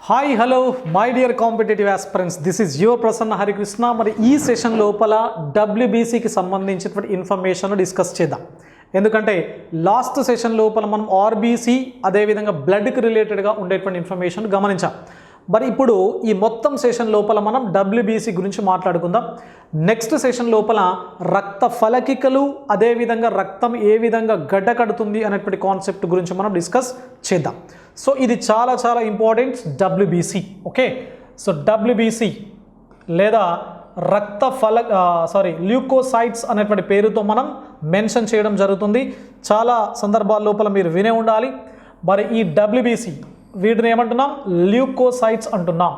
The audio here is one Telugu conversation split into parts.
Hi hello my dear competitive aspirants, this is your Prasanna Harikrishna. మరి ఈ సెషన్ లోపల డబ్ల్యూబీసీకి సంబంధించినటువంటి ఇన్ఫర్మేషన్ డిస్కస్ చేద్దాం. ఎందుకంటే లాస్ట్ సెషన్ లోపల మనం ఆర్బీసీ అదేవిధంగా బ్లడ్కి రిలేటెడ్గా ఉండేటువంటి ఇన్ఫర్మేషన్ గమనించాం. మరి ఇప్పుడు ఈ మొత్తం సెషన్ లోపల మనం డబ్ల్యూబీసీ గురించి మాట్లాడుకుందాం. నెక్స్ట్ సెషన్ లోపల రక్త ఫలకికలు అదేవిధంగా రక్తం ఏ విధంగా గడ్డ కడుతుంది అనేటువంటి కాన్సెప్ట్ గురించి మనం డిస్కస్ చేద్దాం. సో ఇది చాలా చాలా important WBC. Okay, so WBC లేదా ల్యూకోసైట్స్ అనేటువంటి పేరుతో మనం మెన్షన్ చేయడం జరుగుతుంది. చాలా సందర్భాల లోపల మీరు వినే ఉండాలి. మరి ఈ డబ్ల్యూబీసీ వీటిని ఏమంటున్నాం? ల్యూకోసైట్స్ అంటున్నాం.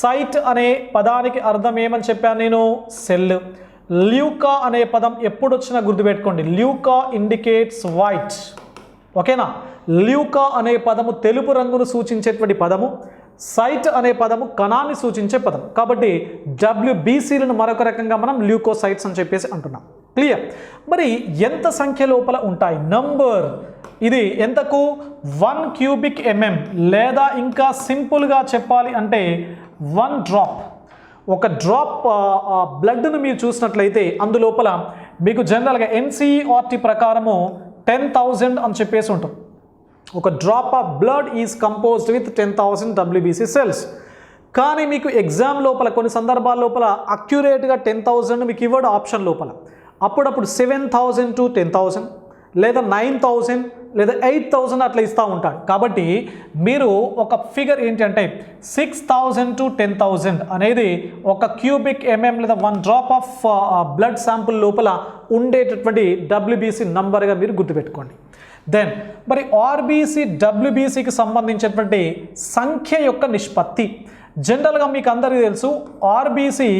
సైట్ అనే పదానికి అర్థం ఏమని చెప్పాను నేను? సెల్. ల్యూకా అనే పదం ఎప్పుడు వచ్చినా గుర్తుపెట్టుకోండి, ల్యూకా ఇండికేట్స్ వైట్. ఓకేనా? ల్యూకా అనే పదము తెలుపు రంగును సూచించేటువంటి పదము, సైట్ అనే పదము కణాన్ని సూచించే పదం. కాబట్టి డబ్ల్యూబీసీలను మరొక రకంగా మనం ల్యూకోసైట్స్ అని చెప్పేసి అంటున్నాం. క్లియర్? మరి ఎంత సంఖ్య లోపల ఉంటాయి? నంబర్ ఇది ఎంతకు? 1 క్యూబిక్ ఎంఎం, లేదా ఇంకా సింపుల్గా చెప్పాలి అంటే 1 డ్రాప్. ఒక డ్రాప్ బ్లడ్ను మీరు చూసినట్లయితే అందులోపల మీకు జనరల్గా ఎన్సీఈఆర్టీ ప్రకారము 10,000 అని చెప్పేసి ఉంటుంది. ఒక drop of blood is composed with 10,000 WBC cells. కానీ మీకు ఎగ్జామ్ లోపల కొన్ని సందర్భాల లోపల అక్యురేట్గా 10,000 మీకు ఇవ్వడు ఆప్షన్ లోపల. అప్పుడప్పుడు 7,000 to 10,000 లేదా 9,000 లేదా 8,000 అట్లా ఇస్తూ ఉంటాడు. కాబట్టి మీరు ఒక ఫిగర్ ఏంటంటే 6,000 to 10,000 అనేది ఒక క్యూబిక్ ఎంఎం లేదా 1 డ్రాప్ ఆఫ్ బ్లడ్ శాంపుల్ లోపల ఉండేటటువంటి డబ్ల్యూబీసీ నంబర్గా మీరు గుర్తుపెట్టుకోండి. దెన్ మరి ఆర్బీసీ డబ్ల్యూబీసీకి సంబంధించినటువంటి సంఖ్య యొక్క నిష్పత్తి జనరల్గా మీకు అందరికీ తెలుసు. ఆర్బీసీ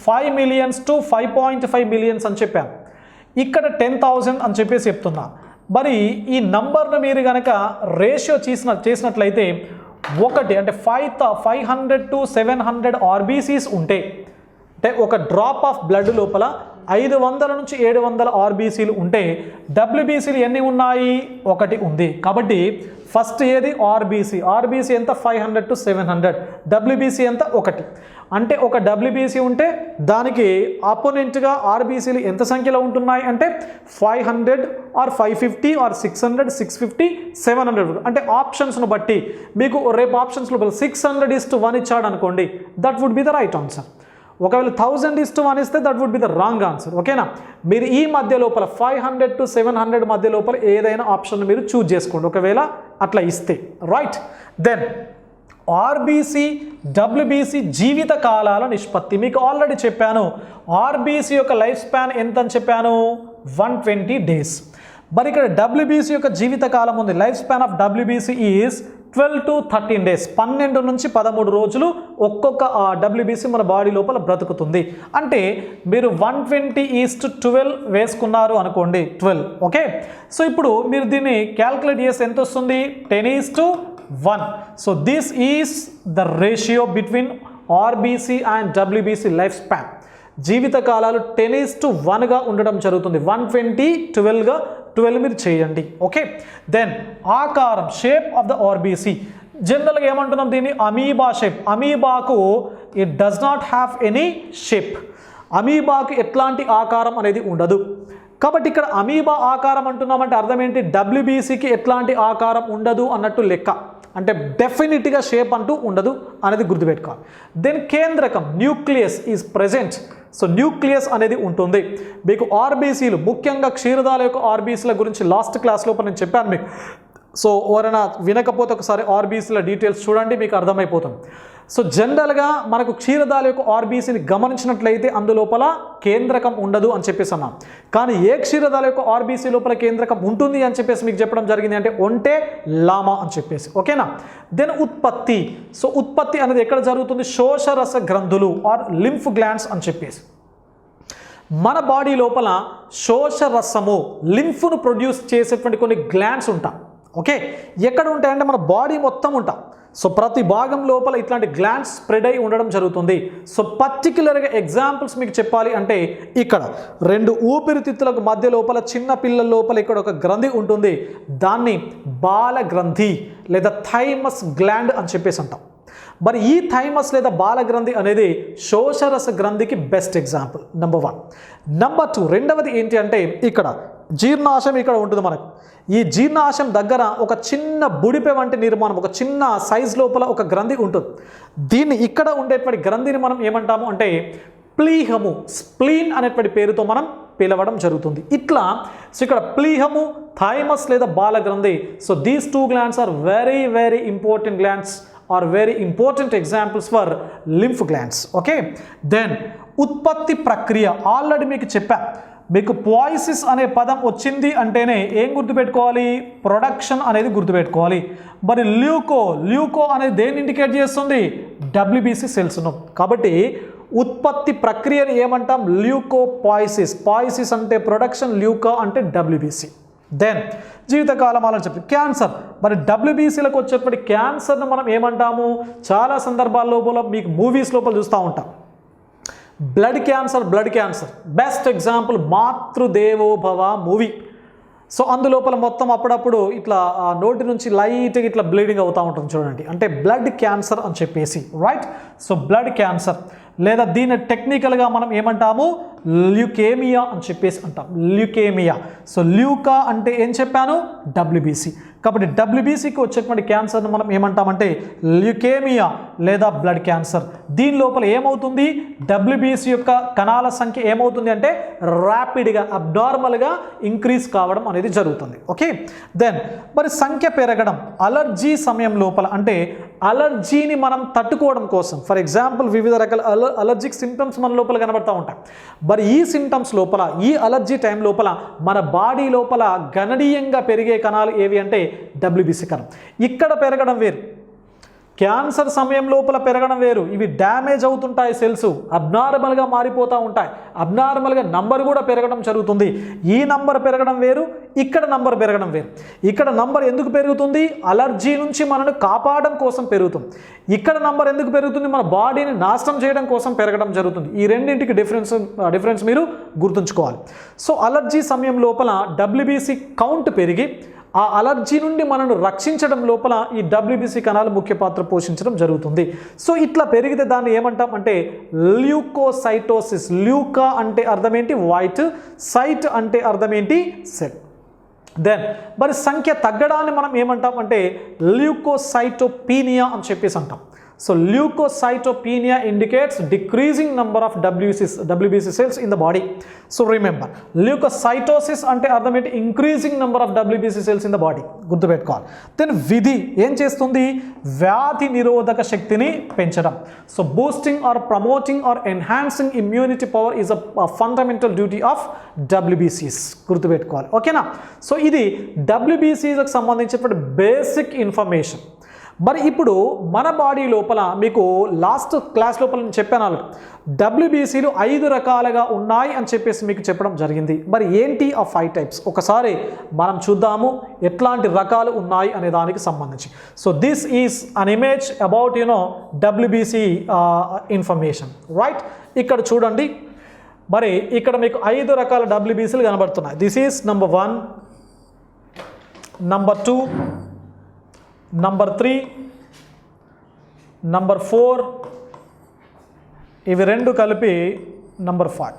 5 million to 5.5 million అని చెప్పాను. ఇక్కడ 10,000 అని చెప్పేసి చెప్తున్నా. మరి ఈ నంబర్ను మీరు కనుక రేషియో చేసినట్లయితే ఒకటి అంటే 500 to 700 ఆర్బీసీస్ ఉంటే, అంటే ఒక డ్రాప్ ఆఫ్ బ్లడ్ లోపల 500 నుంచి 700 ఆర్బీసీలు ఉంటే డబ్ల్యూబీసీలు ఎన్ని ఉన్నాయి? ఒకటి ఉంది. కాబట్టి ఫస్ట్ ఏది? ఆర్బీసీ. ఆర్బీసీ ఎంత? 500 to 700. డబ్ల్యూబీసీ ఎంత? ఒకటి. అంటే ఒక డబ్ల్యూబీసీ ఉంటే దానికి ఆపోనెంట్గా ఆర్బీసీలు ఎంత సంఖ్యలో ఉంటున్నాయి అంటే 500 ఆర్ 550 ఆర్ 600, 650, 700. అంటే ఆప్షన్స్ను బట్టి మీకు రేపు ఆప్షన్స్లో 600:1 ఇచ్చాడు అనుకోండి, that would be the right answer. ఒకవేళ 1000:1 ఇస్తే that would be the wrong answer. ఓకేనా? మీరు ఈ మధ్య లోపల 500 to 700 మధ్య లోపల ఏదైనా ఆప్షన్ మీరు చూజ్ చేసుకోండి ఒకవేళ అట్లా ఇస్తే. రైట్? దెన్ ఆర్బీసీ డబ్ల్యూబీసీ జీవిత కాలాల నిష్పత్తి మీకు ఆల్రెడీ చెప్పాను. ఆర్బీసీ యొక్క లైఫ్ స్పాన్ ఎంత అని చెప్పాను? 120 days. మరి ఇక్కడ డబ్ల్యూబీసీ యొక్క జీవిత కాలం ఉంది. Life span of WBC is 12 to 13 days. 12 నుంచి 13 రోజులు ఒక్కొక్క డబ్ల్యూబీసీ మన బాడీ లోపల బ్రతుకుతుంది. అంటే మీరు 120:12 వేసుకున్నారు అనుకోండి, 12. ఓకే, సో ఇప్పుడు మీరు దీన్ని క్యాల్కులేట్ చేస్తే ఎంత వస్తుంది? 10:1. So this is the ratio between RBC and WBC life span. జీవిత కాలాలు 10:1గా ఉండడం జరుగుతుంది. 120, 12 మీరు చేయండి. ఓకే, దెన్ ఆకారం, షేప్ ఆఫ్ ద ఆర్బీసీ జనరల్గా ఏమంటున్నాం? దీన్ని అమీబా షేప్. అమీబాకు it does not have any shape. అమీబాకు ఎట్లాంటి ఆకారం అనేది ఉండదు. కాబట్టి ఇక్కడ అమీబా ఆకారం అంటున్నామంటే అర్థం ఏంటి? డబ్ల్యూబీసీకి ఎట్లాంటి ఆకారం ఉండదు అన్నట్టు లెక్క. అంటే డెఫినెట్గా షేప్ అంటూ ఉండదు అనేది గుర్తుపెట్టుకోవాలి. దెన్ కేంద్రకం, nucleus is present. So nucleus అనేది ఉంటుంది. మీకు ఆర్బీసీలు ముఖ్యంగా క్షీరదాల యొక్క ఆర్బీసీల గురించి లాస్ట్ క్లాస్ లోపల నేను చెప్పాను మీకు. సో ఎవరైనా వినకపోతే ఒకసారి ఆర్బీసీల డీటెయిల్స్ చూడండి, మీకు అర్థమైపోతుంది. సో జనరల్గా మనకు క్షీరదాల యొక్క ఆర్బీసీని గమనించినట్లయితే అందులోపల కేంద్రకం ఉండదు అని చెప్పేసి అన్నాం. కానీ ఏ క్షీరదాల యొక్క ఆర్బీసీ లోపల కేంద్రకం ఉంటుంది అని చెప్పేసి మీకు చెప్పడం జరిగింది అంటే ఒంటె లామా అని చెప్పేసి. ఓకేనా? దెన్ ఉత్పత్తి. సో ఉత్పత్తి అనేది ఎక్కడ జరుగుతుంది? శోషరస గ్రంథులు ఆర్ లింఫ్ గ్లాండ్స్ అని చెప్పేసి. మన బాడీ లోపల శోషరసము, లింఫ్ను ప్రొడ్యూస్ చేసేటువంటి కొన్ని గ్లాండ్స్ ఉంటాయి. ఓకే, ఎక్కడ ఉంటాయంటే మన బాడీ మొత్తం ఉంటాం. సో ప్రతి భాగం లోపల ఇట్లాంటి గ్లాండ్స్ స్ప్రెడ్ అయి ఉండడం జరుగుతుంది. సో పర్టిక్యులర్గా ఎగ్జాంపుల్స్ మీకు చెప్పాలి అంటే ఇక్కడ 2 ఊపిరితిత్తులకు మధ్య లోపల చిన్న పిల్లల లోపల ఇక్కడ ఒక గ్రంథి ఉంటుంది. దాన్ని బాల గ్రంథి లేదా థైమస్ గ్లాండ్ అని చెప్పేసి అంటాం. మరి ఈ థైమస్ లేదా బాలగ్రంథి అనేది శోషరస గ్రంథికి బెస్ట్ ఎగ్జాంపుల్, నెంబర్ 1. నెంబర్ 2, రెండవది ఏంటి అంటే ఇక్కడ జీర్ణాశయం ఇక్కడ ఉంటుంది మనకు. ఈ జీర్ణాశయం దగ్గర ఒక చిన్న బుడిపె వంటి నిర్మాణం, ఒక చిన్న సైజ్ లోపల ఒక గ్రంథి ఉంటుంది. దీన్ని ఇక్కడ ఉండేటువంటి గ్రంథిని మనం ఏమంటాము అంటే ప్లీహము, స్ప్లీన్ అనేటువంటి పేరుతో మనం పిలవడం జరుగుతుంది. ఇట్లా సో ఇక్కడ ప్లీహము, థైమస్ లేదా బాలగ్రంథి. So these 2 glands are very very important glands, are very important examples for lymph glands. Okay, then ఉత్పత్తి ప్రక్రియ ఆల్రెడీ మీకు చెప్పా. మీకు పోయిసిస్ అనే పదం వచ్చింది అంటేనే ఏం గుర్తుపెట్టుకోవాలి? ప్రొడక్షన్ అనేది గుర్తుపెట్టుకోవాలి. మరి ల్యూకో అనేది దేన్ని ఇండికేట్ చేస్తుంది? డబ్ల్యూబీసీ సెల్స్ను. కాబట్టి ఉత్పత్తి ప్రక్రియను ఏమంటాం? ల్యూకోపాయిసిస్. పాయిసిస్ అంటే ప్రొడక్షన్, ల్యూకో అంటే డబ్ల్యూబీసీ. దెన్ జీవితకాలం అలా చెప్పి క్యాన్సర్. మరి డబ్ల్యూబీసీలకు వచ్చేటువంటి క్యాన్సర్ను మనం ఏమంటాము? చాలా సందర్భాల లోపల మీకు మూవీస్ లోపల చూస్తూ ఉంటాం. Blood cancer best example Matru Devo Bhava movie. So అందులోపల మొత్తం అప్పుడప్పుడు ఇట్లా నోటి నుంచి లైట్గా ఇట్లా బ్లీడింగ్ అవుతూ ఉంటుంది చూడండి, అంటే బ్లడ్ క్యాన్సర్ అని చెప్పేసి, రైట్? సో బ్లడ్ క్యాన్సర్, లేదా దీన్ని టెక్నికల్గా మనం ఏమంటాము? ల్యూకేమియా అని చెప్పేసి అంటాం, ల్యూకేమియా. సో ల్యూకా అంటే ఏం చెప్పాను? డబ్ల్యూబీసీ. కాబట్టి డబ్ల్యూబీసీకి వచ్చేటువంటి క్యాన్సర్ను మనం ఏమంటామంటే ల్యూకేమియా లేదా బ్లడ్ క్యాన్సర్. దీని లోపల ఏమవుతుంది? డబ్ల్యూబీసీ యొక్క కణాల సంఖ్య ఏమవుతుంది అంటే ర్యాపిడ్గా, అబ్నార్మల్గా ఇంక్రీజ్ కావడం అనేది జరుగుతుంది. ఓకే, దెన్ మరి సంఖ్య పెరగడం అలర్జీ సమయం లోపల, అంటే అలర్జీని మనం తట్టుకోవడం కోసం. ఫర్ ఎగ్జాంపుల్ వివిధ రకాల అలర్జిక్ సింటమ్స్ మన లోపల కనబడతా ఉంటాయి. మరి ఈ సింటమ్స్ లోపల, ఈ అలర్జీ టైం లోపల మన బాడీ లోపల గణనీయంగా పెరిగే కణాలు ఏవి అంటే డబ్ల్యూబీసీ కణం. ఇక్కడ పెరగడం వేరు, క్యాన్సర్ సమయం లోపల పెరగడం వేరు. ఇవి డ్యామేజ్ అవుతుంటాయి, సెల్స్ అబ్నార్మల్గా మారిపోతూ ఉంటాయి, అబ్నార్మల్గా నంబర్ కూడా పెరగడం జరుగుతుంది. ఈ నంబర్ పెరగడం వేరు, ఇక్కడ నంబర్ పెరగడం వేరు. ఇక్కడ నంబర్ ఎందుకు పెరుగుతుంది? అలర్జీ నుంచి మనను కాపాడడం కోసం పెరుగుతుంది. ఇక్కడ నంబర్ ఎందుకు పెరుగుతుంది? మన బాడీని నాశనం చేయడం కోసం పెరగడం జరుగుతుంది. ఈ రెండింటికి డిఫరెన్స్ మీరు గుర్తుంచుకోవాలి. సో అలర్జీ సమయం లోపల డబ్ల్యూబీసీ కౌంట్ పెరిగి ఆ అలర్జీ నుండి మనను రక్షించడం లోపల ఈ డబ్ల్యూబీసీ కణాలు ముఖ్య పాత్ర పోషించడం జరుగుతుంది. సో ఇట్లా పెరిగితే దాన్ని ఏమంటాం అంటే ల్యూకోసైటోసిస్. ల్యూకా అంటే అర్థం ఏంటి? వైట్, సైట్ అంటే అర్థం ఏంటి? సెల్. దెన్ మరి సంఖ్య తగ్గడాన్ని మనం ఏమంటాం అంటే ల్యూకోసైటోపీనియా అని చెప్పేసి అంటాం. So leukocytopenia indicates decreasing number of WBC cells in the body. So remember, leukocytosis అంటే అర్థం ఏంటి? Increasing number of WBC cells in the body. గుర్తుపెట్టుకోవాలి. దెన్ విధి ఏం చేస్తుంది? వ్యాధి నిరోధక శక్తిని పెంచడం. So boosting or promoting or enhancing immunity power is a fundamental duty of WBCs. గుర్తుపెట్టుకోవాలి, ఓకేనా? సో ఇది WBCలకు సంబంధించినటువంటి బేసిక్ ఇన్ఫర్మేషన్. మరి ఇప్పుడు మన బాడీ లోపల మీకు లాస్ట్ క్లాస్ లోపల నేను చెప్పాను, WBCలు 5 రకాలుగా ఉన్నాయి అని చెప్పేసి మీకు చెప్పడం జరిగింది. మరి ఏంటి ఆ 5 types? ఒకసారి మనం చూద్దాము ఎట్లాంటి రకాలు ఉన్నాయి అనే దానికి సంబంధించి. So this is an image about WBC information, right? ఇక్కడ చూడండి, మరి ఇక్కడ మీకు 5 రకాల WBCలు కనబడుతున్నాయి. This is number 1, number 2, number 3, number 4, ఇవి 2 కలిపి నెంబర్ 5.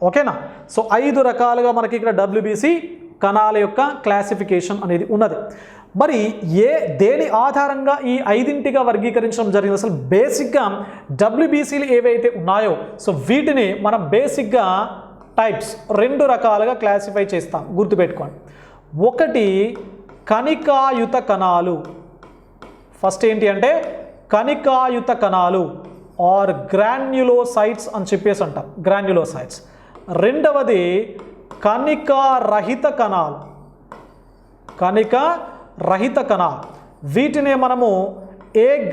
ఓకేనా? సో 5 రకాలుగా మనకి ఇక్కడ WBC కణాల యొక్క క్లాసిఫికేషన్ అనేది ఉన్నది. మరి దేని ఆధారంగా ఈ 5గా వర్గీకరించడం జరిగింది? అసలు బేసిక్గా WBCలు ఏవైతే ఉన్నాయో సో వీటిని మనం బేసిక్గా టైప్స్ 2 రకాలుగా క్లాసిఫై చేస్తాం. గుర్తుపెట్టుకోండి. ఒకటి కణికాయుత కణాలు. ఫస్ట్ ఏంటి అంటే కణికాయుత కణాలు ఆర్ గ్రాన్యులోసైట్స్ అని చెప్పేసి అంటాం, గ్రాన్యులోసైట్స్. రెండవది కణికారహిత కణాలు, కణికారహిత కణాలు. వీటినే మనము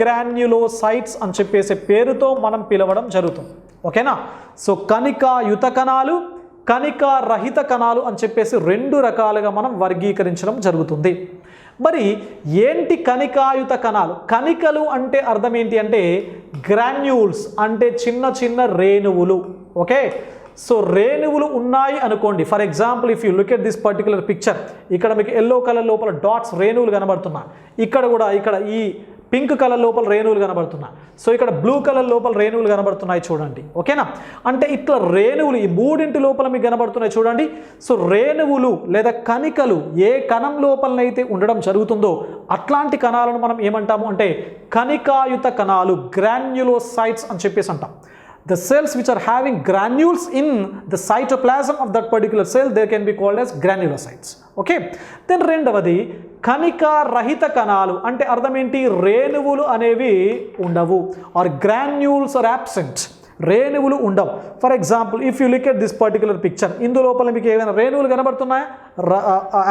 గ్రాన్యులోసైట్స్ అని చెప్పేసి పేరుతో మనం పిలవడం జరుగుతుంది. ఓకేనా? సో కణికాయుత కణాలు, కణికారహిత కణాలు అని చెప్పేసి 2 రకాలుగా మనం వర్గీకరించడం జరుగుతుంది. మరి ఏంటి కణికాయుత కణాలు? కణికలు అంటే అర్థం ఏంటి అంటే గ్రాన్యూల్స్, అంటే చిన్న చిన్న రేణువులు. ఓకే, సో రేణువులు ఉన్నాయి అనుకోండి. For example if you look at this particular picture, ఇక్కడ మీకు ఎల్లో కలర్ లోపల డాట్స్ రేణువులు కనబడుతున్నాయి. ఇక్కడ కూడా ఇక్కడ ఈ పింక్ కలర్ లోపల రేణువులు కనబడుతున్నాయి. సో ఇక్కడ బ్లూ కలర్ లోపల రేణువులు కనబడుతున్నాయి చూడండి. ఓకేనా? అంటే ఇట్లా రేణువులు ఈ మూడింటి లోపల మీకు కనబడుతున్నాయి చూడండి. సో రేణువులు లేదా కణికలు ఏ కణం లోపలనైతే ఉండడం జరుగుతుందో అట్లాంటి కణాలను మనం ఏమంటాము అంటే కణికాయుత కణాలు, గ్రాన్యులోసైట్స్ అని చెప్పేసి అంటాం. The cells which are having granules in the cytoplasm of that particular cell, they can be called as granulocytes. Okay? Then రెండవది కణికా రహిత కణాలు అంటే అర్థం ఏంటి? రేణువులు అనేవి ఉండవు, ఆర్ గ్రాన్యూల్స్ ఆర్ absent. రేణువులు ఉండవు. For example if you look at this particular picture, ఇందు లోపల మీకు ఏమైనా రేణువులు కనబడుతున్నాయా?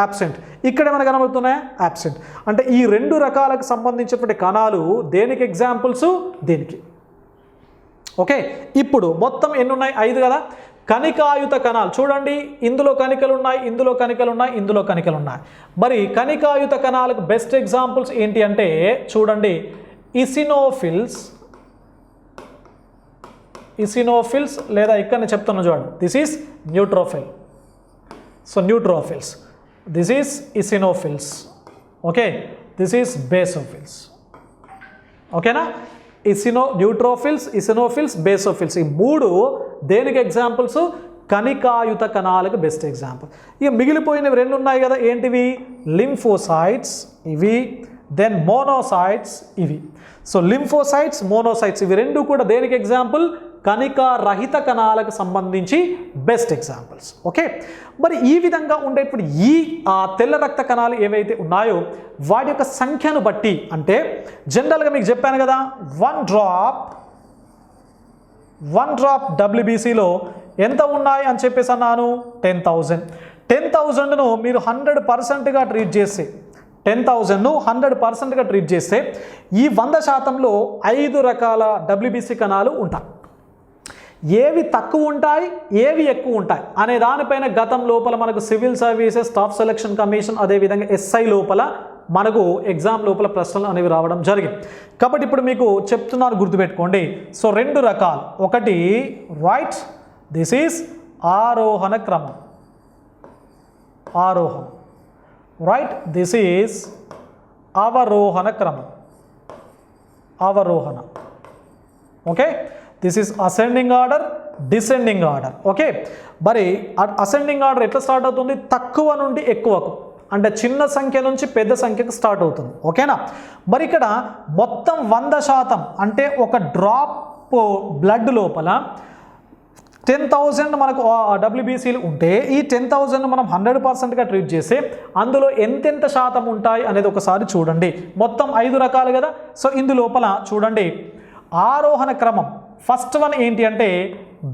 absent. ఇక్కడ ఏమైనా కనబడుతున్నాయా? absent. అంటే ఈ రెండు రకాలకు సంబంధించినటువంటి కణాలు దేనికి ఎగ్జాంపుల్స్? దేనికి? ఓకే, ఇప్పుడు మొత్తం ఎన్ని ఉన్నాయి? 5 కదా. కణికాయుత కణాలు చూడండి, ఇందులో కణికలు ఉన్నాయి, ఇందులో కణికలు ఉన్నాయి, ఇందులో కణికలు ఉన్నాయి. మరి కణికాయుత కణాలకు బెస్ట్ ఎగ్జాంపుల్స్ ఏంటి అంటే చూడండి, ఇసినోఫిల్స్ లేదా ఇక్కడ నేను చెప్తున్నా చూడండి, this is neutrophil. So neutrophils, this is eosinophils. Okay, this is basophils. ఓకేనా? న్యూట్రోఫిల్స్, ఇసినోఫిల్స్, బేసోఫిల్స్, ఈ మూడు దేనికి ఎగ్జాంపుల్స్? కణికాయుత కణాలకు బెస్ట్ ఎగ్జాంపుల్. ఇక మిగిలిపోయినవి రెండు ఉన్నాయి కదా, ఏంటివి? లింఫోసైట్స్ ఇవి, దెన్ మోనోసైట్స్ ఇవి. సో లింఫోసైట్స్, మోనోసైట్స్ ఇవి రెండు కూడా దేనికి ఎగ్జాంపుల్? కణికా రహిత కణాలకు సంబంధించి బెస్ట్ ఎగ్జాంపుల్స్. ఓకే, మరి ఈ విధంగా ఉండేటువంటి ఈ తెల్ల రక్త కణాలు ఏవైతే ఉన్నాయో వాటి యొక్క సంఖ్యను బట్టి, అంటే జనరల్గా మీకు చెప్పాను కదా, వన్ డ్రాప్ WBCలో ఎంత ఉన్నాయి అని చెప్పేసి అన్నాను? 10,000. 10,000ను మీరు 100%గా ట్రీట్ చేస్తే, 10,000ను 100%గా ట్రీట్ చేస్తే ఈ 100%లో 5 రకాల WBC కణాలు ఉంటాయి. ఏవి తక్కువ ఉంటాయి, ఏవి ఎక్కువ ఉంటాయి అనే దానిపైన గతం లోపల మనకు civil services, staff selection commission, అదేవిధంగా SI లోపల మనకు ఎగ్జామ్ లోపల ప్రశ్నలు అనేవి రావడం జరిగింది. కాబట్టి ఇప్పుడు మీకు చెప్తున్నాను, గుర్తుపెట్టుకోండి. సో 2 రకాలు, ఒకటి రైట్, దిస్ ఈస్ ఆరోహణ క్రమం, ఆరోహణ, రైట్, దిస్ ఈస్ అవరోహణ క్రమం, అవరోహణ. Okay, this is ascending order, descending order. Okay, మరి అసెండింగ్ ఆర్డర్ ఎట్లా స్టార్ట్ అవుతుంది? తక్కువ నుండి ఎక్కువకు, అంటే చిన్న సంఖ్య నుంచి పెద్ద సంఖ్యకు స్టార్ట్ అవుతుంది. ఓకేనా? మరి ఇక్కడ మొత్తం 100% అంటే ఒక డ్రాప్ బ్లడ్ లోపల 10,000 మనకు WBCలు ఉంటే ఈ 10,000 మనం 100%గా ట్రీట్ చేస్తే అందులో ఎంతెంత శాతం ఉంటాయి అనేది ఒకసారి చూడండి. మొత్తం 5 రకాలు కదా. సో ఇందు లోపల చూడండి, ఆరోహణ క్రమం ఫస్ట్ వన్ ఏంటి అంటే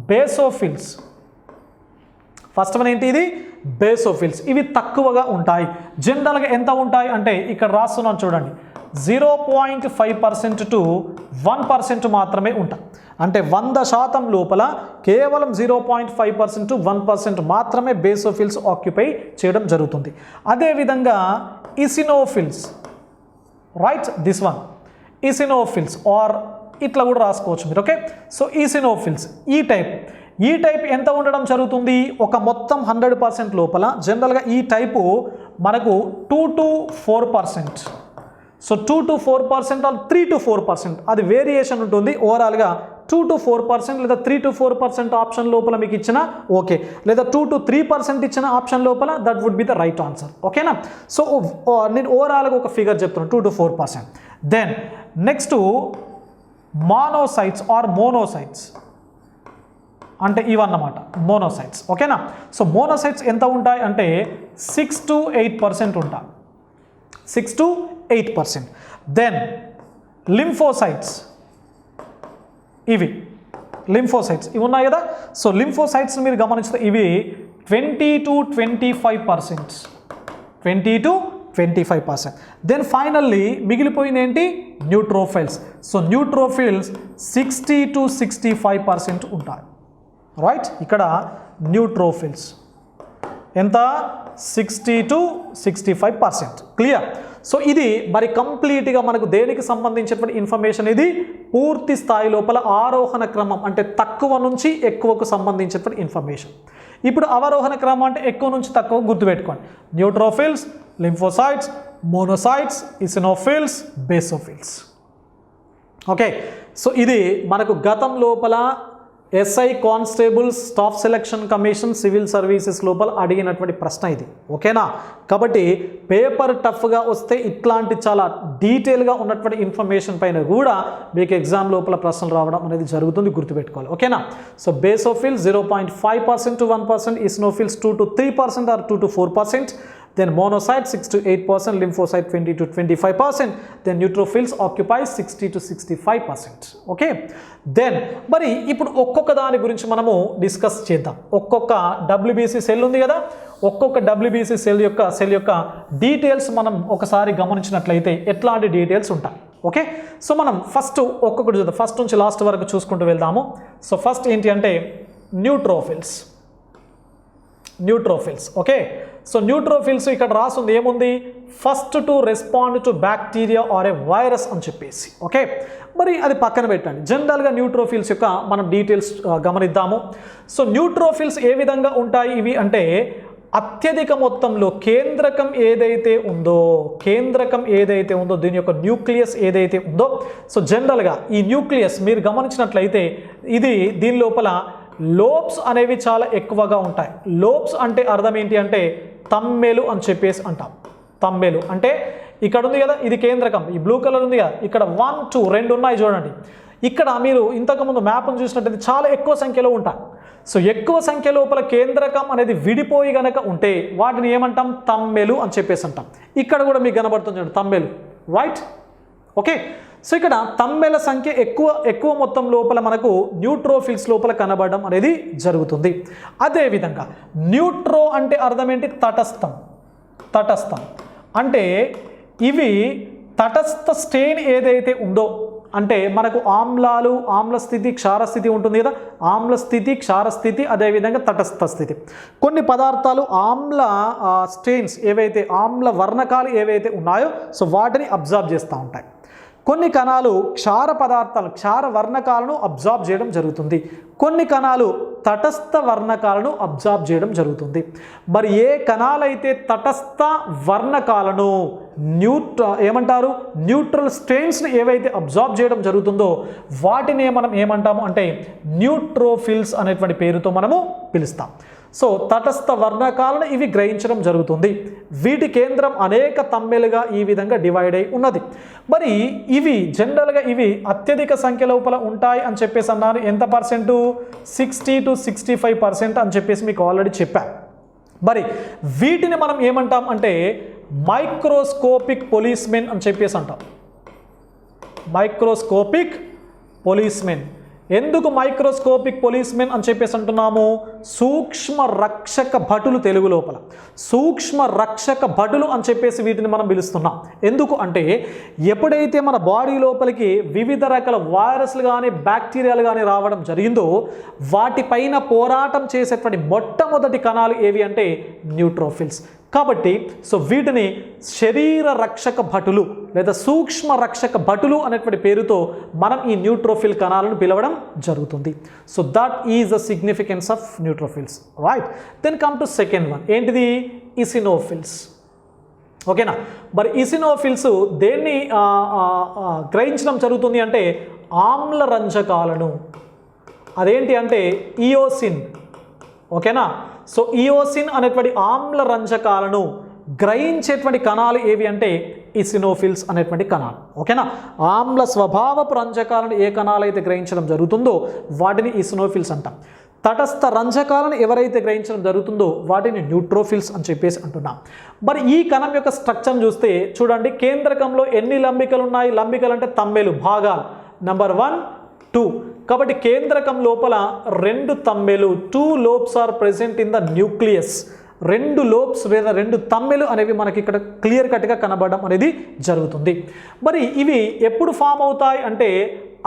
బేసోఫిల్స్. ఫస్ట్ వన్ ఏంటి? ఇది బేసోఫిల్స్. ఇవి తక్కువగా ఉంటాయి. జనరల్గా ఎంత ఉంటాయి అంటే ఇక్కడ రాస్తున్నాను చూడండి, 0.5% to 1% మాత్రమే ఉంటాయి. అంటే 100% లోపల కేవలం 0.5% to 1% మాత్రమే బేసోఫిల్స్ ఆక్యుపై చేయడం జరుగుతుంది. అదేవిధంగా eosinophils, right, this one eosinophils, or ఇట్లా కూడా రాసుకోవచ్చు మీరు. ఓకే, సో ఈసినోఫిల్స్ ఈ టైప్ ఎంత ఉండడం జరుగుతుంది? ఒక మొత్తం 100% లోపల జనరల్గా ఈ టైపు మనకు 2 to 4%. So 2 to 4% or 3 to 4% అది వేరియేషన్ ఉంటుంది. ఓవరాల్గా 2 to 4% లేదా 3 to 4% ఆప్షన్ లోపల మీకు ఇచ్చిన ఓకే, లేదా 2 to 3% ఇచ్చిన ఆప్షన్ లోపల that would be the right answer. ఓకేనా? సో నేను ఓవరాల్గా ఒక ఫిగర్ చెప్తున్నాను, 2 to 4%. Then next monocytes or monocytes అంటే ఇవన్నమాట మోనోసైట్స్. ఓకేనా? సో మోనోసైట్స్ ఎంత ఉంటాయి అంటే 6 to 8% ఉంటాయి, 6 to 8%. దెన్ లింఫోసైట్స్, ఇవి లింఫోసైట్స్ ఇవి ఉన్నాయి కదా. సో లింఫోసైట్స్ మీరు గమనిస్తే ఇవి 20 to 25%, 20 to 25%. దెన్ ఫైనల్లీ మిగిలిపోయిన ఏంటి? న్యూట్రోఫిల్స్. సో న్యూట్రోఫిల్స్ 60 to 65% ఉంటాయి. రైట్, ఇక్కడ న్యూట్రోఫిల్స్ ఎంత? 60 to 65%. క్లియర్? సో ఇది మరి కంప్లీట్గా మనకు దేనికి సంబంధించినటువంటి ఇన్ఫర్మేషన్, ఇది పూర్తి స్థాయి లోపల ఆరోహణ క్రమం అంటే తక్కువ నుంచి ఎక్కువకు సంబంధించినటువంటి ఇన్ఫర్మేషన్. ఇప్పుడు అవరోహణ క్రమం అంటే ఎక్కువ నుంచి తక్కువ, గుర్తుపెట్టుకోండి. Neutrophils, lymphocytes, monocytes, eosinophils, basophils. Okay, so ఇది మనకు గతం లోపల SI constables staff selection commission civil services లోపల అడిగినటువంటి ప్రశ్న ఇది. ఓకేనా, కాబట్టి పేపర్ టఫ్గా వస్తే ఇట్లాంటి చాలా డీటెయిల్గా ఉన్నటువంటి ఇన్ఫర్మేషన్ పైన కూడా మీకు ఎగ్జామ్ లోపల ప్రశ్నలు రావడం అనేది జరుగుతుంది, గుర్తుపెట్టుకోవాలి. ఓకేనా, so basophils 0.5% to 1%, eosinophils 2 to 3% or 2 to 4%. Then monocytes 6 to 8%, lymphocyte 20 to 25%, then neutrophils occupy 60 to 65%. Okay, then మరి ఇప్పుడు ఒక్కొక్క దాని గురించి మనము డిస్కస్ చేద్దాం. ఒక్కొక్క WBC సెల్ ఉంది కదా, ఒక్కొక్క WBC సెల్ యొక్క డీటెయిల్స్ మనం ఒకసారి గమనించినట్లయితే ఎట్లాంటి డీటెయిల్స్ ఉంటాయి. ఓకే, సో మనం ఫస్ట్ ఒక్కొక్కటి చూద్దాం, ఫస్ట్ నుంచి లాస్ట్ వరకు చూసుకుంటూ వెళ్దాము. సో ఫస్ట్ ఏంటి అంటే న్యూట్రోఫిల్స్. ఓకే, సో న్యూట్రోఫిల్స్ ఇక్కడ రాస్తుంది ఏముంది, first to respond to bacteria or a virus అని చెప్పేసి. ఓకే, మరి అది పక్కన పెట్టండి. జనరల్గా న్యూట్రోఫిల్స్ యొక్క మనం డీటెయిల్స్ గమనిద్దాము. సో న్యూట్రోఫిల్స్ ఏ విధంగా ఉంటాయి ఇవి అంటే, అత్యధిక మొత్తంలో కేంద్రకం ఏదైతే ఉందో దీని యొక్క న్యూక్లియస్ ఏదైతే ఉందో, సో జనరల్గా ఈ న్యూక్లియస్ మీరు గమనించినట్లయితే దీని లోపల లోబ్స్ అనేవి చాలా ఎక్కువగా ఉంటాయి. లోబ్స్ అంటే అర్థం ఏంటి అంటే తమ్మెలు అని చెప్పేసి అంటాం. తమ్మెలు అంటే ఇక్కడ ఉంది కదా, ఇది కేంద్రకం, ఈ బ్లూ కలర్ ఉంది కదా, ఇక్కడ 1, 2 రెండు ఉన్నాయి చూడండి. ఇక్కడ మీరు ఇంతకుముందు మ్యాప్ను చూసినట్టయితే చాలా ఎక్కువ సంఖ్యలో ఉంటాయి. సో ఎక్కువ సంఖ్య లోపల కేంద్రకం అనేది విడిపోయి గనక ఉంటే వాటిని ఏమంటాం, తమ్మెలు అని చెప్పేసి అంటాం. ఇక్కడ కూడా మీకు కనబడుతుంది చూడండి తమ్మెలు, రైట్. ఓకే, సో ఇక్కడ తమ్మెల సంఖ్య ఎక్కువ మొత్తం లోపల మనకు న్యూట్రోఫిల్స్ లోపల కనబడడం అనేది జరుగుతుంది. అదేవిధంగా న్యూట్రో అంటే అర్థం ఏంటి, తటస్థం అంటే ఇవి తటస్థ స్టెయిన్ ఏదైతే ఉందో, అంటే మనకు ఆమ్ల స్థితి క్షారస్థితి ఉంటుంది కదా, ఆమ్ల స్థితి క్షారస్థితి అదేవిధంగా తటస్థ స్థితి. కొన్ని పదార్థాలు ఆమ్ల స్టెయిన్స్ ఏవైతే ఆమ్ల వర్ణకాలు ఏవైతే ఉన్నాయో సో వాటిని అబ్జార్బ్ చేస్తూ ఉంటాయి. కొన్ని కణాలు క్షార వర్ణకాలను అబ్జార్బ్ చేయడం జరుగుతుంది. కొన్ని కణాలు తటస్థ వర్ణకాలను అబ్జార్బ్ చేయడం జరుగుతుంది. మరి ఏ కణాలైతే తటస్థ వర్ణకాలను ఏమంటారు, న్యూట్రల్ స్టెయిన్స్ని ఏవైతే అబ్జార్బ్ చేయడం జరుగుతుందో వాటిని మనం ఏమంటాము అంటే న్యూట్రోఫిల్స్ అనేటువంటి పేరుతో మనము పిలుస్తాం. సో తటస్థ వర్ణకాలను ఇవి గ్రహించడం జరుగుతుంది. వీటి కేంద్రం అనేక తమ్మెలుగా ఈ విధంగా డివైడ్ అయి ఉన్నది. మరి ఇవి జనరల్గా అత్యధిక సంఖ్య లోపల ఉంటాయి అని చెప్పేసి అన్నారు. ఎంత పర్సెంటు, 60 to 65% అని చెప్పేసి మీకు ఆల్రెడీ చెప్పాను. మరి వీటిని మనం ఏమంటాం అంటే మైక్రోస్కోపిక్ పొలిస్మెన్ అని చెప్పేసి అంటాం. మైక్రోస్కోపిక్ పొలిస్మెన్. ఎందుకు మైక్రోస్కోపిక్ పొలిస్మెన్ అని చెప్పేసి అంటున్నాము, సూక్ష్మ రక్షక భటులు, తెలుగు లోపల సూక్ష్మ రక్షక భటులు అని చెప్పేసి వీటిని మనం పిలుస్తున్నాం. ఎందుకు అంటే ఎప్పుడైతే మన బాడీ లోపలికి వివిధ రకాల వైరస్లు కానీ బ్యాక్టీరియాలు కానీ రావడం జరిగిందో వాటిపైన పోరాటం చేసేటువంటి మొట్టమొదటి కణాలు ఏవి అంటే న్యూట్రోఫిల్స్. కాబట్టి సో వీటిని శరీర రక్షక భటులు లేదా సూక్ష్మ రక్షక భటులు అనేటువంటి పేరుతో మనం ఈ న్యూట్రోఫిల్ కణాలను పిలవడం జరుగుతుంది. So that is the significance of neutrophils, right. Then come to second one, ఏంటిది, ఈసినోఫిల్స్. ఓకేనా, మరి ఈసినోఫిల్స్ దేన్ని గ్రహించడం జరుగుతుంది అంటే ఆమ్ల రంజకాలను. అదేంటి అంటే ఇయోసిన్. ఓకేనా, సో ఇయోసిన్ అనేటువంటి ఆమ్ల రంజకాలను గ్రహించేటువంటి కణాలు ఏవి అంటే ఈసినోఫిల్స్ అనేటువంటి కణాలు. ఓకేనా, ఆమ్ల స్వభావపు రంజకాలను ఏ కణాలు అయితే గ్రహించడం జరుగుతుందో వాటిని ఈసినోఫిల్స్ అంటాం. తటస్థ రంజకాలను ఎవరైతే గ్రహించడం జరుగుతుందో వాటిని న్యూట్రోఫిల్స్ అని చెప్పేసి అంటున్నాం. మరి ఈ కణం యొక్క స్ట్రక్చర్ చూస్తే చూడండి, కేంద్రకంలో ఎన్ని లంబికలు ఉన్నాయి, లంబికలు అంటే తమ్మెలు, భాగాలు. నెంబర్ 1, 2. కాబట్టి కేంద్రకం లోపల 2 తమ్మెలు, 2 lobes are present in the nucleus. 2 lobes లేదా 2 తమ్మెలు అనేవి మనకి ఇక్కడ క్లియర్ కట్గా కనబడడం అనేది జరుగుతుంది. మరి ఇవి ఎప్పుడు ఫామ్ అవుతాయి అంటే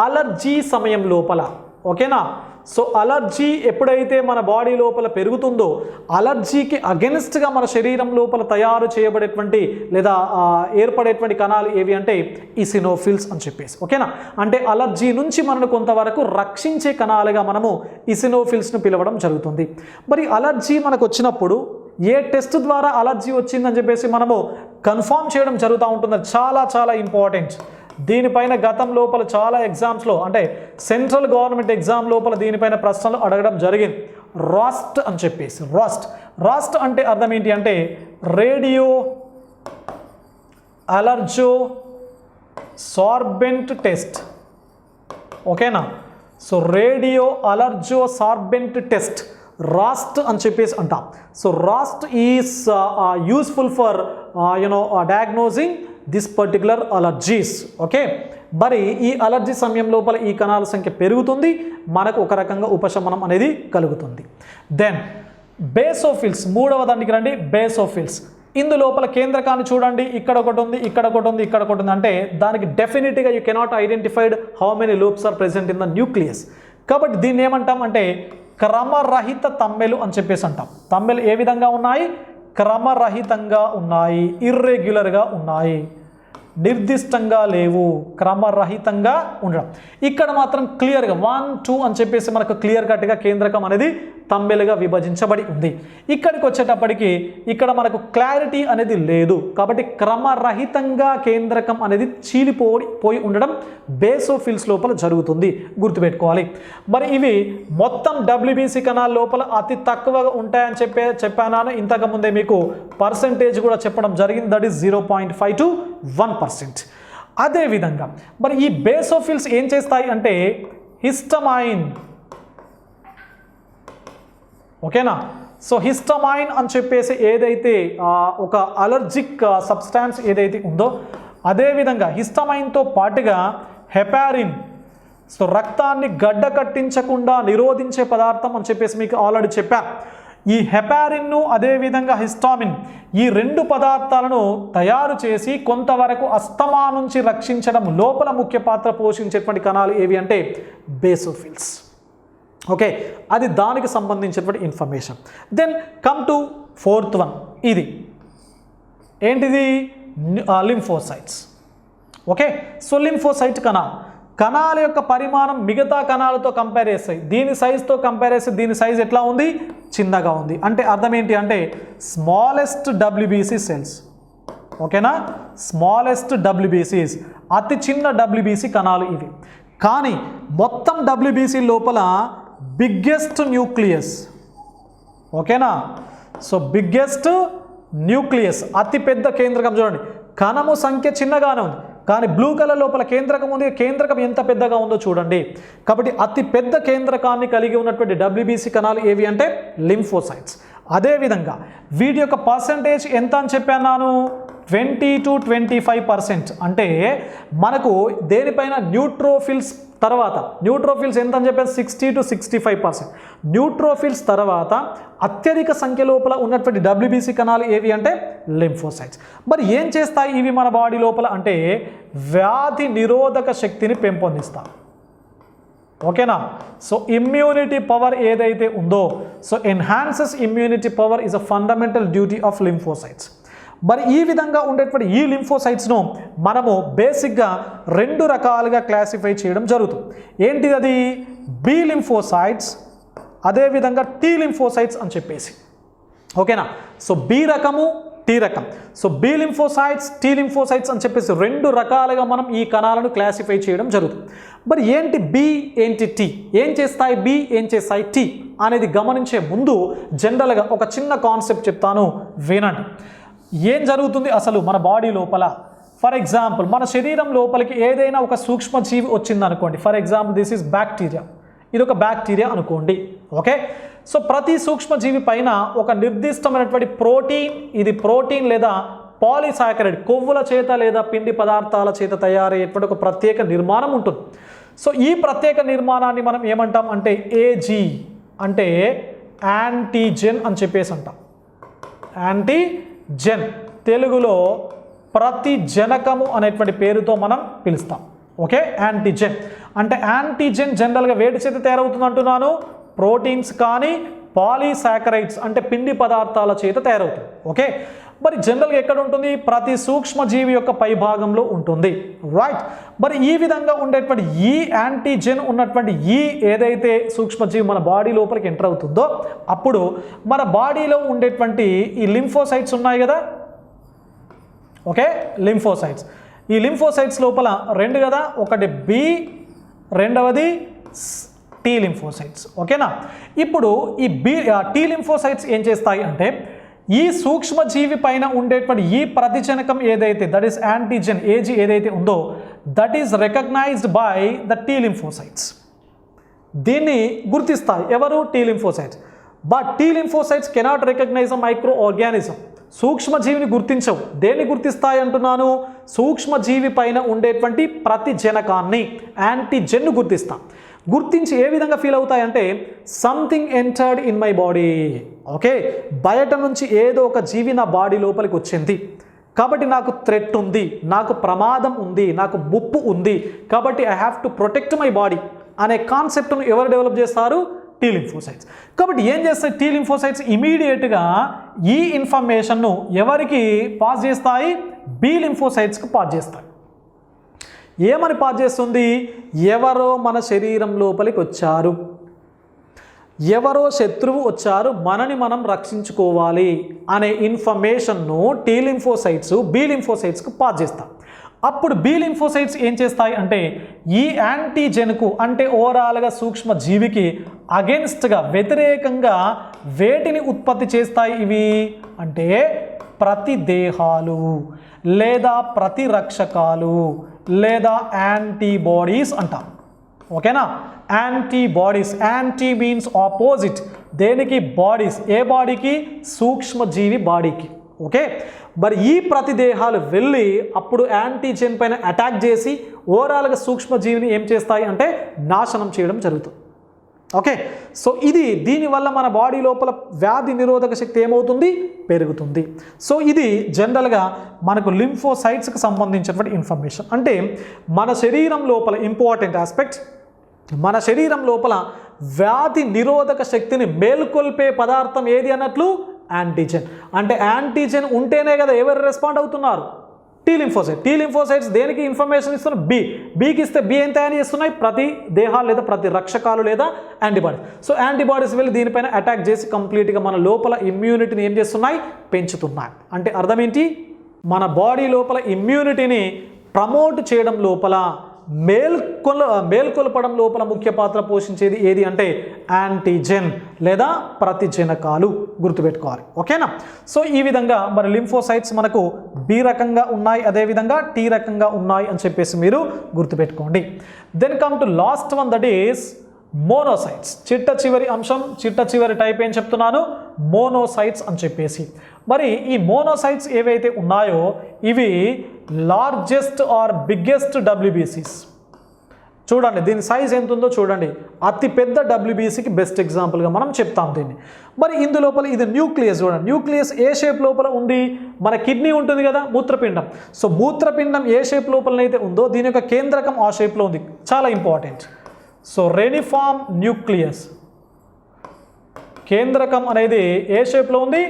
అలర్జీ సమయం లోపల. ఓకేనా, సో అలర్జీ ఎప్పుడైతే మన బాడీ లోపల పెరుగుతుందో అలర్జీకి అగెన్స్ట్గా మన శరీరం లోపల తయారు చేయబడేటువంటి లేదా ఏర్పడేటువంటి కణాలు ఏవి అంటే ఈసినోఫిల్స్ అని చెప్పేసి. ఓకేనా, అంటే అలర్జీ నుంచి మనను కొంతవరకు రక్షించే కణాలుగా మనము ఈసినోఫిల్స్ను పిలవడం జరుగుతుంది. మరి అలర్జీ మనకు వచ్చినప్పుడు ఏ టెస్ట్ ద్వారా అలర్జీ వచ్చిందని చెప్పేసి మనము కన్ఫర్మ్ చేయడం జరుగుతూ ఉంటుంది. చాలా చాలా ఇంపార్టెంట్. దీనిపైన గతం లోపల చాలా ఎగ్జామ్స్లో అంటే సెంట్రల్ గవర్నమెంట్ ఎగ్జామ్ లోపల దీనిపైన ప్రశ్నలు అడగడం జరిగింది. రాస్ట్ అని చెప్పేసి రాస్ట్ అంటే అర్థం ఏంటి అంటే రేడియో అలర్జో సార్బెంట్ టెస్ట్. ఓకేనా? So radioallergosorbent test RAST అని చెప్పేసి అంటాం. So RAST is useful for diagnosing this particular allergies. Okay, మరి ఈ అలర్జీ సమయం లోపల ఈ కణాల సంఖ్య పెరుగుతుంది, మనకు ఒక రకంగా ఉపశమనం అనేది కలుగుతుంది. దెన్ బేసోఫిల్స్, మూడవ దానికి రండి. బేసోఫిల్స్ ఇందులోపల కేంద్రకాన్ని చూడండి, ఇక్కడ ఒకటి ఉంది, ఇక్కడ ఒకటి ఉంది, ఇక్కడ ఒకటి ఉంది. అంటే దానికి డెఫినెట్గా you cannot identified how many loops are present in the nucleus. కాబట్టి దీన్ని ఏమంటాం అంటే క్రమరహిత తమ్మెలు అని చెప్పేసి అంటాం. తమ్మెలు ఏ విధంగా ఉన్నాయి? క్రమరహితంగా ఉన్నాయి, ఇర్రెగ్యులర్గా ఉన్నాయి, నిర్దిష్టంగా లేవు, క్రమరహితంగా ఉండడం. ఇక్కడ మాత్రం క్లియర్గా 1, 2 అని చెప్పేసి మనకు క్లియర్ కట్గా కేంద్రకం అనేది తమ్మెలుగా విభజించబడి ఉంది. ఇక్కడికి వచ్చేటప్పటికి ఇక్కడ మనకు క్లారిటీ అనేది లేదు. కాబట్టి క్రమరహితంగా కేంద్రకం అనేది చీలిపోయి ఉండడం బేసోఫిల్స్ లోపల జరుగుతుంది, గుర్తుపెట్టుకోవాలి. మరి ఇవి మొత్తం WBC కణాల లోపల అతి తక్కువగా ఉంటాయని చెప్పాను ఇంతకుముందే, మీకు పర్సెంటేజ్ కూడా చెప్పడం జరిగింది. That is 0.5 to 1%. అదేవిధంగా మరి ఈ బేసోఫిల్స్ ఏం చేస్తాయి అంటే హిస్టమైన్. ఓకేనా? సో హిస్టమైన్ అని చెప్పేసి ఏదైతే ఒక అలర్జిక్ సబ్స్టాన్స్ ఏదైతే ఉందో, అదేవిధంగా హిస్టమైన్తో పాటుగా హెపారిన్, సో రక్తాన్ని గడ్డ కట్టించకుండా నిరోధించే పదార్థం అని చెప్పేసి మీకు ఆల్రెడీ చెప్పాను. ఈ హెపారిన్ను అదేవిధంగా హిస్టామిన్, ఈ రెండు పదార్థాలను తయారు చేసి కొంతవరకు అస్తమా నుంచి రక్షించడం లోపల ముఖ్య పాత్ర పోషించేటువంటి కణాలు ఏవి అంటే బేసోఫిల్స్. ఓకే, అది దానికి సంబంధించినటువంటి information. Then come to 4th one. ఇది ఏంటిది? లింఫోసైట్స్. ఓకే, సో లింఫోసైట్ కణాల యొక్క పరిమాణం మిగతా కణాలతో కంపేర్ చేస్తాయి. దీని సైజుతో కంపేర్ చేస్తే దీని సైజ్ ఎట్లా ఉంది? చిన్నగా ఉంది. అంటే అర్థం ఏంటి అంటే స్మాలెస్ట్ WBC సెల్స్. ఓకేనా? స్మాలెస్ట్ WBCs, అతి చిన్న WBC కణాలు ఇవి. కానీ మొత్తం WBC లోపల బిగ్గెస్ట్ న్యూక్లియస్. ఓకేనా? సో బిగ్గెస్ట్ న్యూక్లియస్, అతి పెద్ద కేంద్రకం. చూడండి, కణము సంఖ్య చిన్నగానే ఉంది, కానీ బ్లూ కలర్ లోపల కేంద్రకం ఉంది. కేంద్రకం ఎంత పెద్దగా ఉందో చూడండి. కాబట్టి అతి పెద్ద కేంద్రకాన్ని కలిగి ఉన్నటువంటి WBC కణాలు ఏవి అంటే లింఫోసైట్స్. అదేవిధంగా వీటి యొక్క పర్సంటేజ్ ఎంత అని చెప్పాను? 20 to 25%. అంటే మనకు దేనిపైన న్యూట్రోఫిల్స్ తర్వాత, న్యూట్రోఫిల్స్ ఎంత అని చెప్పాను? 60 to 65%. న్యూట్రోఫిల్స్ తర్వాత అత్యధిక సంఖ్య లోపల ఉన్నటువంటి WBC కణాలు ఏవి అంటే లింఫోసైట్స్. మరి ఏం చేస్తాయి ఇవి మన బాడీ లోపల అంటే వ్యాధి నిరోధక శక్తిని పెంపొందిస్తాయి. ఓకేనా? సో ఇమ్యూనిటీ పవర్ ఏదైతే ఉందో, so enhances immunity power is a fundamental duty of lymphocytes. మరి ఈ విధంగా ఉండేటువంటి ఈ లింఫోసైట్స్ను మనము బేసిక్గా 2 రకాలుగా క్లాసిఫై చేయడం జరుగుతుంది. ఏంటిది? అది బి లింఫోసైట్స్, అదేవిధంగా టీ లింఫోసైట్స్ అని చెప్పేసి. ఓకేనా? సో బి రకము, టీ రకం. So B lymphocytes, T lymphocytes అని చెప్పేసి 2 రకాలుగా మనం ఈ కణాలను క్లాసిఫై చేయడం జరుగుతుంది. మరి ఏంటి బి, ఏంటి టీ? ఏం చేస్తాయి బి, ఏం చేస్తాయి టీ అనేది గమనించే ముందు జనరల్గా ఒక చిన్న కాన్సెప్ట్ చెప్తాను, వినండి. ఏం జరుగుతుంది అసలు మన బాడీ లోపల? ఫర్ ఎగ్జాంపుల్ మన శరీరం లోపలికి ఏదైనా ఒక సూక్ష్మజీవి వచ్చిందనుకోండి. For example this is bacteria. ఇది ఒక బ్యాక్టీరియా అనుకోండి. ఓకే, సో ప్రతి సూక్ష్మజీవి పైన ఒక నిర్దిష్టమైనటువంటి ప్రోటీన్, ఇది ప్రోటీన్ లేదా పాలీసాకరైడ్, కొవ్వుల చేత లేదా పిండి పదార్థాల చేత తయారయ్యేటువంటి ఒక ప్రత్యేక నిర్మాణం ఉంటుంది. సో ఈ ప్రత్యేక నిర్మాణాన్ని మనం ఏమంటాం అంటే ఏజీ, అంటే యాంటీజెన్ అని చెప్పేసి అంటాం. యాంటీజెన్, తెలుగులో ప్రతిజనకము అనేటువంటి పేరుతో మనం పిలుస్తాం. ఓకే, యాంటీజెన్ అంటే యాంటీజెన్ జనరల్గా వేడి చేత తయారవుతుంది అంటున్నాను. ప్రోటీన్స్ కానీ పాలీసాకరైడ్స్ అంటే పిండి పదార్థాల చేత తయారవుతుంది. ఓకే, మరి జనరల్గా ఎక్కడ ఉంటుంది? ప్రతి సూక్ష్మజీవి యొక్క పై భాగంలో ఉంటుంది. రైట్, మరి ఈ విధంగా ఉండేటువంటి ఈ యాంటీజెన్ ఉన్నటువంటి ఈ ఏదైతే సూక్ష్మజీవి మన బాడీ లోపలికి ఎంటర్ అవుతుందో అప్పుడు మన బాడీలో ఉండేటువంటి ఈ లింఫోసైట్స్ ఉన్నాయి కదా. ఓకే, లింఫోసైట్స్, ఈ లింఫోసైట్స్ లోపల రెండు కదా, ఒకటి బి, రెండవది టీ లింఫోసైట్స్. ఓకేనా. ఇప్పుడు ఈ టీ లింఫోసైట్స్ ఏం చేస్తాయి అంటే ఈ సూక్ష్మజీవి పైన ఉండేటువంటి ఈ ప్రతిజనకం ఏదైతే దట్ ఈస్ యాంటీజెన్ ఏజీ ఏదైతే ఉందో that is recognised by the T lymphocytes. దీన్ని గుర్తిస్తాయి ఎవరు? T lymphocytes. But T lymphocytes cannot recognise a microorganism. సూక్ష్మజీవిని గుర్తించవు. దేన్ని గుర్తిస్తాయి అంటున్నాను? సూక్ష్మజీవి పైన ఉండేటువంటి ప్రతిజనకాన్ని యాంటీజెన్ను గుర్తిస్తాం. గుర్తించి ఏ విధంగా ఫీల్ అవుతాయంటే something entered in my body. Okay, బయట నుంచి ఏదో ఒక జీవి నా బాడీ లోపలికి వచ్చింది కాబట్టి నాకు థ్రెట్ ఉంది, నాకు ప్రమాదం ఉంది, నాకు ముప్పు ఉంది, కాబట్టి I have to protect my body అనే కాన్సెప్ట్ను ఎవరు డెవలప్ చేస్తారు? Tea lymphocytes. కాబట్టి ఏం చేస్తాయి టీ లింఫోసైట్స్? ఇమీడియట్గా ఈ ఇన్ఫర్మేషన్ను ఎవరికి పాస్ చేస్తాయి? బి లింఫోసైట్స్కి పాస్ చేస్తాయి. ఏమని పాస్ చేస్తుంది? ఎవరో మన శరీరం లోపలికి వచ్చారు, ఎవరో శత్రువు వచ్చారు, మనని మనం రక్షించుకోవాలి అనే ఇన్ఫర్మేషన్ను టీ లింఫోసైట్స్ బి లింఫోసైట్స్కి పాస్ చేస్తాయి. అప్పుడు బి లింఫోసైట్స్ ఏం చేస్తాయి అంటే ఈ యాంటీజెన్కు అంటే ఓవరాల్గా సూక్ష్మ జీవికి అగెన్స్ట్గా వ్యతిరేకంగా వేటిని ఉత్పత్తి చేస్తాయి ఇవి అంటే ప్రతిదేహాలు లేదా ప్రతిరక్షకాలు లేదా యాంటీబాడీస్ అంటాం. ఓకేనా. Antibodies, anti means opposite. దేనికి? బాడీస్. ఏ బాడీకి? సూక్ష్మజీవి బాడీకి. ఓకే. మరి ఈ ప్రతిదేహాలు వెళ్ళి అప్పుడు యాంటీజెన్ పైన అటాక్ చేసి ఓవరాల్గా సూక్ష్మజీవిని ఏం చేస్తాయి అంటే నాశనం చేయడం జరుగుతుంది. ఓకే. సో ఇది దీనివల్ల మన బాడీ లోపల వ్యాధి నిరోధక శక్తి ఏమవుతుంది? పెరుగుతుంది. సో ఇది జనరల్గా మనకు లింఫోసైట్స్కి సంబంధించినటువంటి ఇన్ఫర్మేషన్. అంటే మన శరీరం లోపల ఇంపార్టెంట్ ఆస్పెక్ట్, మన శరీరం లోపల వ్యాధి నిరోధక శక్తిని మేల్కొల్పే పదార్థం ఏది అన్నట్లు? యాంటీజెన్. అంటే యాంటీజెన్ ఉంటేనే కదా ఎవరు రెస్పాండ్ అవుతున్నారు? Tea lymphocyte. టీ లింఫోసైట్స్ దేనికి ఇన్ఫర్మేషన్ ఇస్తున్నారు? బికి ఇస్తే బి ఏం తయారు చేస్తున్నాయి? ప్రతి దేహాలు లేదా ప్రతి రక్షకాలు లేదా యాంటీబాడీస్. సో యాంటీబాడీస్ వెళ్ళి దీనిపైన అటాక్ చేసి కంప్లీట్గా మన లోపల ఇమ్యూనిటీని ఏం చేస్తున్నాయి? పెంచుతున్నాయి. అంటే అర్థం ఏంటి? మన బాడీ లోపల ఇమ్యూనిటీని ప్రమోట్ చేయడం లోపల మేల్కొల్పడం లోపల ముఖ్య పాత్ర పోషించేది ఏది అంటే యాంటీజెన్ లేదా ప్రతిజనకాలు. గుర్తుపెట్టుకోవాలి. ఓకేనా. సో ఈ విధంగా మరి లింఫోసైట్స్ మనకు బి రకంగా ఉన్నాయి, అదేవిధంగా టీ రకంగా ఉన్నాయి అని చెప్పేసి మీరు గుర్తుపెట్టుకోండి. Then come to last one that is monocytes. చిట్ట చివరి అంశం, చిట్ట చివరి టైప్ ఏం చెప్తున్నాను? మోనోసైట్స్ అని చెప్పేసి. మరి ఈ మోనోసైట్స్ ఏవైతే ఉన్నాయో ఇవి లార్జెస్ట్ ఆర్ బిగ్గెస్ట్ డబ్ల్యూబీసీస్. చూడండి దీని సైజ్ ఎంత ఉందో చూడండి. అతి పెద్ద డబ్ల్యూబీసీకి బెస్ట్ ఎగ్జాంపుల్గా మనం చెప్తాం దీన్ని. మరి ఇందులోపల ఇది న్యూక్లియస్. చూడండి న్యూక్లియస్ ఏ షేప్ లోపల ఉంది? మన కిడ్నీ ఉంటుంది కదా, మూత్రపిండం. సో మూత్రపిండం ఏ షేప్ లోపలనైతే ఉందో దీని యొక్క కేంద్రకం ఆ షేప్లో ఉంది. చాలా ఇంపార్టెంట్. So రెనిఫార్మ్ nucleus. కేంద్రకం అనేది ఏ షేప్లో ఉంది?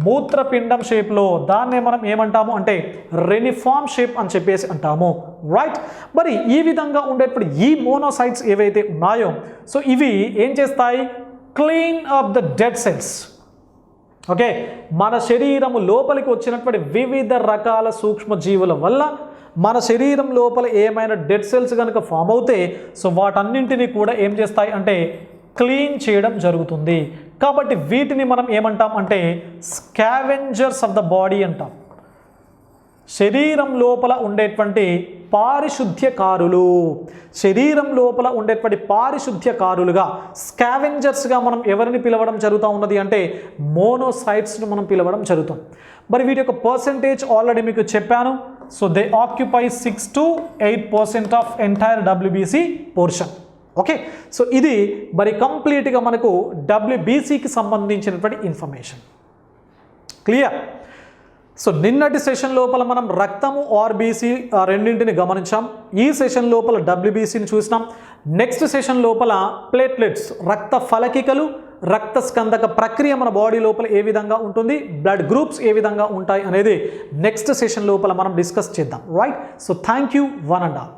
మూత్రపిండం షేప్లో. దాన్నే మనం ఏమంటాము అంటే రెనిఫార్మ్ షేప్ అని చెప్పేసి అంటాము. రైట్. మరి ఈ విధంగా ఉండేటప్పుడు ఈ మోనోసైట్స్ ఏవైతే ఉన్నాయో సో ఇవి ఏం చేస్తాయి? Clean up the dead cells. Okay. మన శరీరము లోపలికి వచ్చినటువంటి వివిధ రకాల సూక్ష్మజీవుల వల్ల మన శరీరం లోపల ఏమైనా డెడ్ సెల్స్ కనుక ఫామ్ అవుతే సో వాటన్నింటినీ కూడా ఏం చేస్తాయి అంటే క్లీన్ చేయడం జరుగుతుంది. కాబట్టి వీటిని మనం ఏమంటాం అంటే స్కావెంజర్స్ ఆఫ్ ద బాడీ అంటాం. శరీరం లోపల ఉండేటువంటి పారిశుద్ధ్యకారులు, శరీరం లోపల ఉండేటువంటి పారిశుద్ధ్యకారులుగా స్కావెంజర్స్గా మనం ఎవరిని పిలవడం జరుగుతూ ఉన్నది అంటే మోనోసైట్స్ను మనం పిలవడం జరుగుతుంది. మరి వీటి యొక్క పర్సెంటేజ్ ఆల్రెడీ మీకు చెప్పాను. So they occupy 6 to 8% of entire WBC portion. Okay. So ఇది మరి కంప్లీట్గా మనకు డబ్ల్యూబీసీకి సంబంధించినటువంటి ఇన్ఫర్మేషన్. క్లియర్. సో నిన్నటి సెషన్ లోపల మనం రక్తము ఆర్బీసీ రెండింటిని గమనించాం. ఈ సెషన్ లోపల డబ్ల్యూబీసీని చూసినాం. నెక్స్ట్ సెషన్ లోపల ప్లేట్లెట్స్, రక్త ఫలకికలు, రక్త స్కందక ప్రక్రియ మన బాడీ లోపల ఏ విధంగా ఉంటుంది, బ్లడ్ గ్రూప్స్ ఏ విధంగా ఉంటాయి అనేది నెక్స్ట్ సెషన్ లోపల మనం డిస్కస్ చేద్దాం. Right. So thank you one and all.